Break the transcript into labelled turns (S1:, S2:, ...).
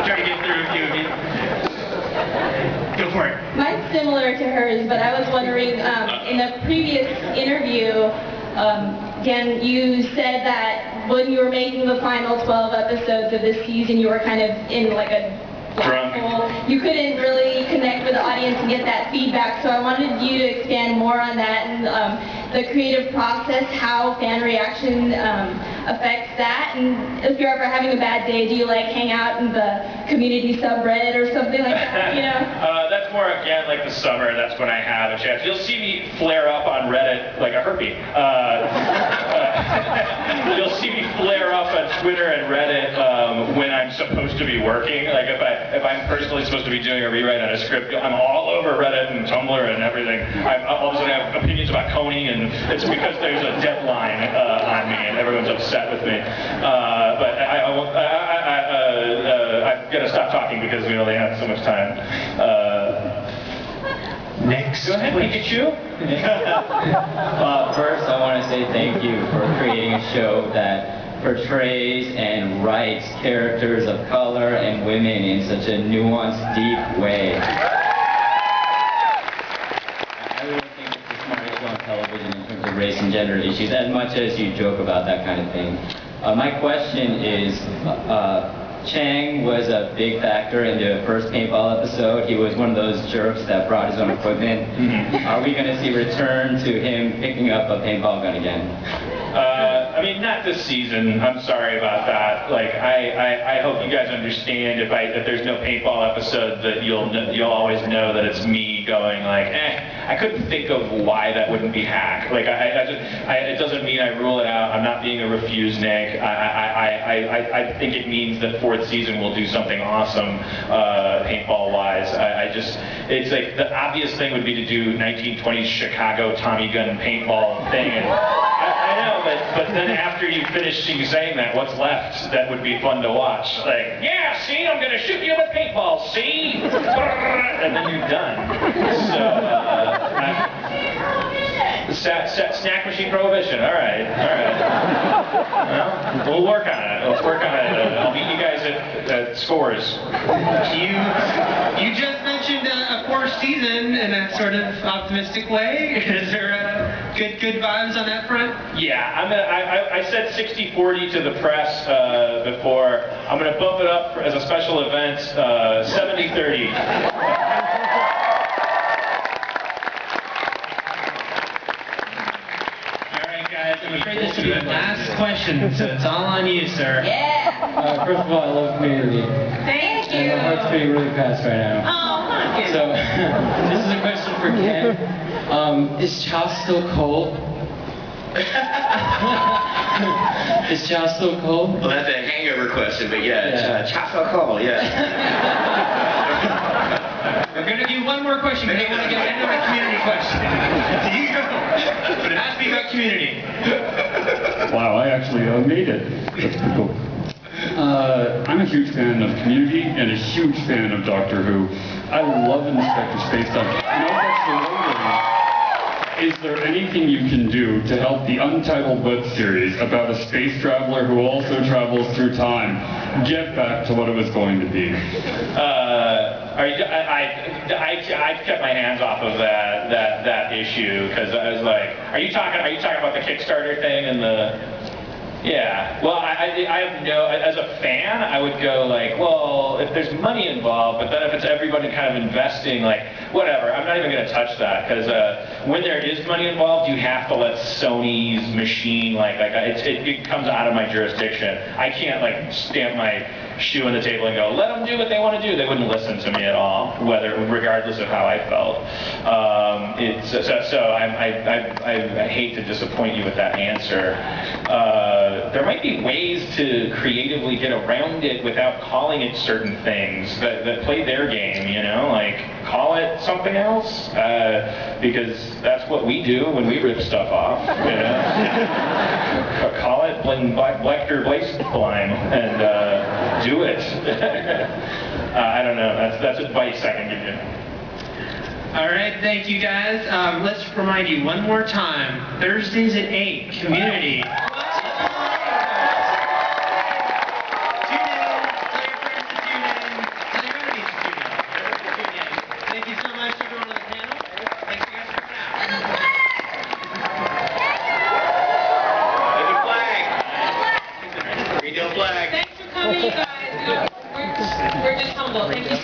S1: try to get through a few of you. Go for it.
S2: Mine's similar to hers, but I was wondering, in a previous interview, again, you said that when you were making the final 12 episodes of this season, you were kind of in like a black hole. You couldn't really connect with the audience and get that feedback, so I wanted you to expand more on that and the creative process, how fan reaction affects that, and if you're ever having a bad day, do you like hang out in the community subreddit or something like that, you know?
S1: That's more, again, like the summer. That's when I have a chance. You'll see me flare up on Reddit like a herpy. You'll see me flare up on Twitter and Reddit when I'm supposed to be working. Like if I'm personally supposed to be doing a rewrite on a script, I'm all over Reddit and Tumblr and everything. I all of a sudden have opinions about Coney, and it's because there's a deadline on me and everyone's upset with me. But I'm gonna stop talking because we only have so much time.
S3: Next.
S1: Go ahead, Pikachu.
S4: First, I want to say thank you for creating a show that portrays and writes characters of color and women in such a nuanced, deep way. I really think it's the smartest show on television in terms of race and gender issues, as much as you joke about that kind of thing. My question is, Chang was a big factor in the first paintball episode. He was one of those jerks that brought his own equipment. Are we going to see return to him picking up a paintball gun again?
S1: I mean, not this season. I'm sorry about that. Like, I hope you guys understand if there's no paintball episode, that you'll always know that it's me going like, I couldn't think of why that wouldn't be hack. Like, it doesn't mean I rule it out. I'm not being a refuse-nig. I think it means that fourth season will do something awesome, paintball-wise. It's like the obvious thing would be to do 1920s Chicago Tommy gun paintball thing. And I know, but then after you finish saying that, what's left that would be fun to watch? Like, yeah, see, I'm gonna shoot you with paintballs, see? And then you're done. So, snack machine prohibition. All right. Well, we'll work on it. Let's work on it. I'll meet you guys at Scores.
S3: You just mentioned a fourth season in a sort of optimistic way. Is there good vibes on that front?
S1: Yeah, I said 60-40 to the press before. I'm going to bump it up as a special event, 70-30.
S3: I'm afraid this will be the last question, so it's all on you, sir.
S2: Yeah!
S4: First of all, I love Community.
S2: Thank you!
S4: And my heart's beating really fast right now.
S2: Oh, my goodness.
S4: So, this is a question for Ken. Is Chow still cold? Is Chow still cold?
S5: Well, that's a hangover question, but yeah. Chow still cold, yeah.
S3: We're going to do one more question, because I want to get into my community question. But it has to be about community.
S6: Wow, I actually made it. That's pretty cool. I'm a huge fan of Community and a huge fan of Doctor Who. I love Inspector Space Time. And I was actually wondering, is there anything you can do to help the Untitled web series about a space traveler who also travels through time get back to what it was going to be?
S1: I kept my hands off of that issue because I was like, are you talking about the Kickstarter thing and the? Yeah. Well, I have no. As a fan, I would go like, well, if there's money involved, but then if it's everybody kind of investing, like, whatever. I'm not even going to touch that because when there is money involved, you have to let Sony's machine it comes out of my jurisdiction. I can't like stamp my shoe on the table and go, let them do what they want to do. They wouldn't listen to me at all, regardless of how I felt. I hate to disappoint you with that answer. There might be ways to creatively get around it without calling it certain things that play their game, you know, like call it something else, because that's what we do when we rip stuff off, you know. Call it Blacker Blaze Blime and do it. I don't know, that's advice I can give you.
S3: All right, thank you guys. Let's remind you one more time, Thursdays at 8, Community. Tune in, tell your friends to tune in.
S2: Thank you